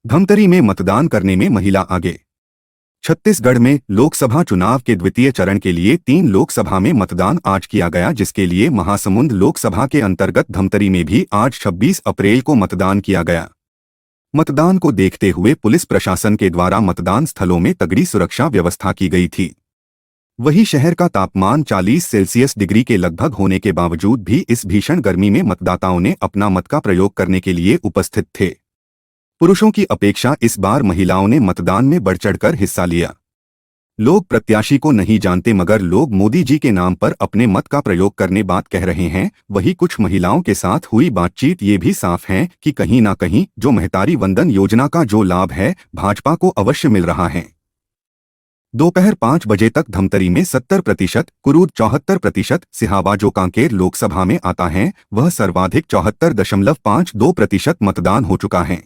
धमतरी में मतदान करने में महिला आगे। छत्तीसगढ़ में लोकसभा चुनाव के द्वितीय चरण के लिए 3 लोकसभा में मतदान आज किया गया, जिसके लिए महासमुंद लोकसभा के अंतर्गत धमतरी में भी आज 26 अप्रैल को मतदान किया गया। मतदान को देखते हुए पुलिस प्रशासन के द्वारा मतदान स्थलों में तगड़ी सुरक्षा व्यवस्था की गई थी। वहीं शहर का तापमान 40 सेल्सियस डिग्री के लगभग होने के बावजूद भी इस भीषण गर्मी में मतदाताओं ने अपना मत का प्रयोग करने के लिए उपस्थित थे। पुरुषों की अपेक्षा इस बार महिलाओं ने मतदान में बढ़ चढ़कर हिस्सा लिया। लोग प्रत्याशी को नहीं जानते, मगर लोग मोदी जी के नाम पर अपने मत का प्रयोग करने बात कह रहे हैं। वहीं कुछ महिलाओं के साथ हुई बातचीत ये भी साफ है कि कहीं ना कहीं जो महतारी वंदन योजना का जो लाभ है भाजपा को अवश्य मिल रहा है। दोपहर 5 बजे तक धमतरी में 70%, कुरूद 74%, सिहावा जो कांकेर लोकसभा में आता है वह सर्वाधिक 74.52% मतदान हो चुका है।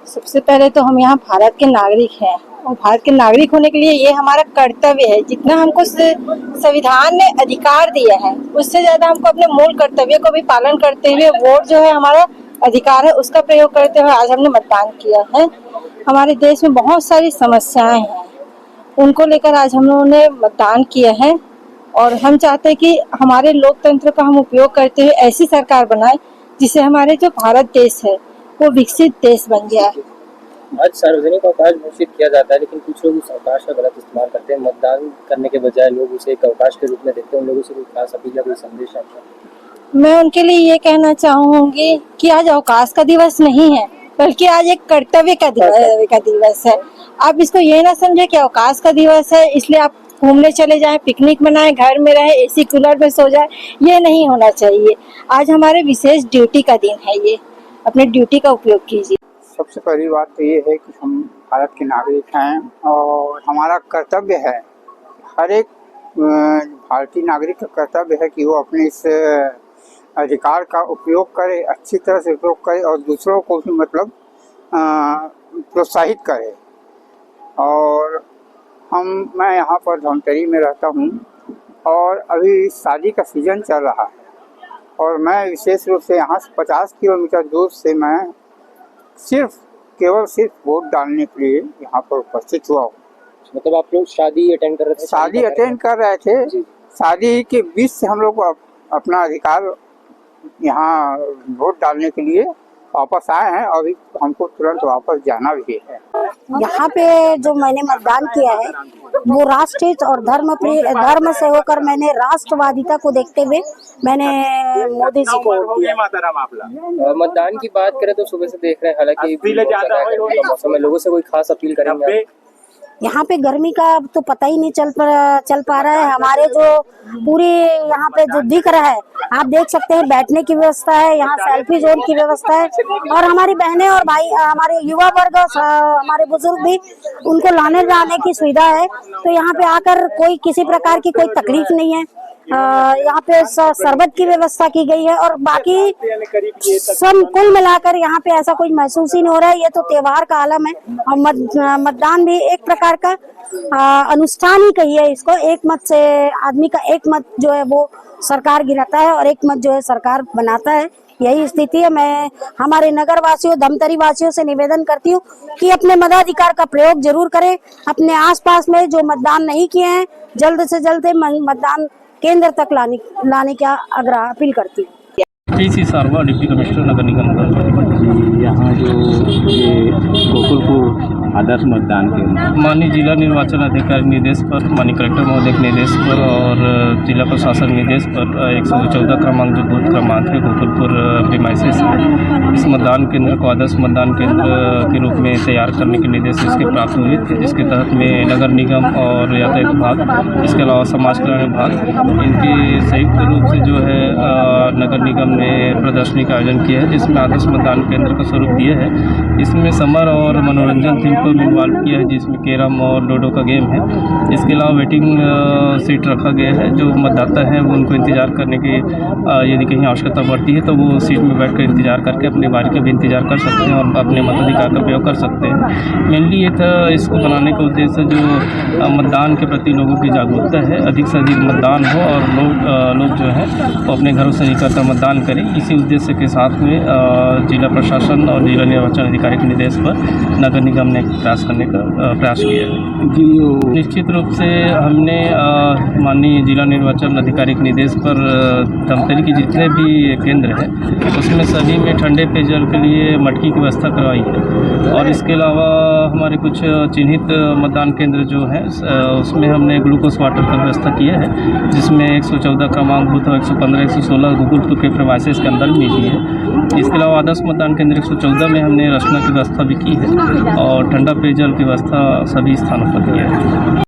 सबसे पहले तो हम यहाँ भारत के नागरिक हैं और भारत के नागरिक होने के लिए ये हमारा कर्तव्य है। जितना हमको संविधान ने अधिकार दिया है उससे ज्यादा हमको अपने मूल कर्तव्य को भी पालन करते हुए वोट जो है हमारा अधिकार है उसका प्रयोग करते हुए आज हमने मतदान किया है। हमारे देश में बहुत सारी समस्याएं हैं, उनको लेकर आज हम लोगों ने मतदान किया है और हम चाहते हैं कि हमारे लोकतंत्र का हम उपयोग करते हुए ऐसी सरकार बनाए जिससे हमारे जो भारत देश है वो विकसित देश बन गया है। आज सार्वजनिक अवकाश घोषित किया जाता है, लेकिन कुछ लोग उस अवकाश का गलत इस्तेमाल करते हैं। मतदान करने के बजाय लोग उसे एक अवकाश के रूप में देखते हैं। उन लोगों से कोई खास अपील या कोई संदेश आपका? मैं उनके लिए ये कहना चाहूंगी कि आज अवकाश का दिवस नहीं है, बल्कि आज एक कर्तव्य का दिवस है। आप इसको ये ना समझे कि अवकाश का दिवस है इसलिए आप घूमने चले जाएं, पिकनिक मनाएं, घर में रहे, एसी कूलर में सो जाएं, ये नहीं होना चाहिए। आज हमारे विशेष ड्यूटी का दिन है, ये अपने ड्यूटी का उपयोग कीजिए। सबसे पहली बात तो ये है कि हम भारत के नागरिक हैं और हमारा कर्तव्य है, हर एक भारतीय नागरिक का कर्तव्य है कि वो अपने इस अधिकार का उपयोग करे, अच्छी तरह से उपयोग करे और दूसरों को भी मतलब प्रोत्साहित करे। और मैं यहाँ पर धमतरी में रहता हूँ और अभी शादी का सीज़न चल रहा है और मैं विशेष रूप से यहाँ से 50 किलोमीटर दूर से मैं केवल सिर्फ वोट डालने के लिए यहाँ पर उपस्थित हुआ हूँ। मतलब आप लोग शादी अटेंड कर रहे थे? शादी अटेंड कर रहे थे। शादी के बीच से हम लोग अपना अधिकार यहाँ वोट डालने के लिए वापस आए हैं और अभी हमको तुरंत वापस जाना भी है। यहाँ पे जो मैंने मतदान किया है वो राष्ट्रहित और धर्म से होकर मैंने राष्ट्रवादिता को देखते हुए मैंने मोदी जी को वोट दिया। मतदान की बात करें तो सुबह से देख रहे हैं, हालांकि गर्मी का मौसम है, लोगों से कोई खास अपील करेंगे? यहाँ पे गर्मी का तो पता ही नहीं चल पा रहा है। हमारे जो पूरी यहाँ पे जो दिख रहा है आप देख सकते हैं, बैठने की व्यवस्था है, यहाँ सेल्फी जोन की व्यवस्था है और हमारी बहनें और भाई, हमारे युवा वर्ग, हमारे बुजुर्ग भी, उनको लाने जाने की सुविधा है। तो यहाँ पे आकर कोई किसी प्रकार की कोई तकलीफ नहीं है। यहाँ पे शरबत की व्यवस्था की गई है और बाकी सब कुल मिलाकर यहाँ पे ऐसा कोई महसूस ही नहीं हो रहा है। ये तो त्योहार का आलम है और मतदान भी एक प्रकार का अनुष्ठान ही कहिए इसको। एक मत से आदमी का एक मत जो है वो सरकार गिराता है और एक मत जो है सरकार बनाता है। यही स्थिति है। मैं हमारे नगर वासियों, धमतरी वासियों से निवेदन करती हूँ कि अपने मताधिकार का प्रयोग जरूर करें। अपने आसपास में जो मतदान नहीं किए हैं जल्द से जल्द मतदान केंद्र तक लाने का आग्रह अपील करती हूँ। KC सारवा, डिप्टी कमिश्नर नगर निगम। यहाँ जो ये गोकुलपुर आदर्श मतदान केंद्र माननीय जिला निर्वाचन अधिकारी निर्देश पर, माननीय कलेक्टर महोदय के निर्देश पर और जिला प्रशासन निर्देश पर 114 क्रमांक जो बूथ क्रमांक है गोकुलपुर प्रीमाइसेस, इस मतदान केंद्र को आदर्श मतदान केंद्र के रूप में तैयार करने के निर्देश इसके प्राप्त हुए थे, जिसके तहत में नगर निगम और यातायात विभाग, इसके अलावा समाज कल्याण विभाग, इनके संयुक्त रूप से जो है नगर निगम ने प्रदर्शनी का आयोजन किया है, जिसमें आदर्श मतदान केंद्र का स्वरूप दिया है। इसमें समर और मनोरंजन थीम को इन्वॉल्व किया है, जिसमें कैरम और लूडो का गेम है। इसके अलावा वेटिंग सीट रखा गया है, जो मतदाता हैं वो उनको इंतज़ार करने की यदि कहीं आवश्यकता पड़ती है तो वो सीट में बैठकर इंतज़ार करके अपनी बारी का भी इंतज़ार कर सकते हैं और अपने मताधिकार का प्रयोग कर सकते हैं। मेनली ये था, इसको बनाने का उद्देश्य जो मतदान के प्रति लोगों की जागरूकता है, अधिक से अधिक मतदान हो और लोग जो है वो अपने घरों से निकलकर मतदान करें। इसी उद्देश्य के साथ में जिला प्रशासन और जिला निर्वाचन अधिकारी के निर्देश पर नगर निगम ने प्रयास करने का प्रयास किया है। जी निश्चित रूप से हमने माननीय जिला निर्वाचन अधिकारी के निर्देश पर धमतरी के जितने भी केंद्र हैं उसमें सभी में ठंडे पेयजल के लिए मटकी की व्यवस्था करवाई है और इसके अलावा हमारे कुछ चिन्हित मतदान केंद्र जो हैं उसमें हमने ग्लूकोज वाटर का व्यवस्था किया है, जिसमें 114 क्रमांक बूथ और 115, 116 गोकुलपुर के प्रेमाइसेस के अंदर मिली है। इसके अलावा आदर्श मतदान केंद्र 114 में हमने रचना की व्यवस्था भी की है और ठंडा पेयजल की व्यवस्था सभी स्थानों पर की है।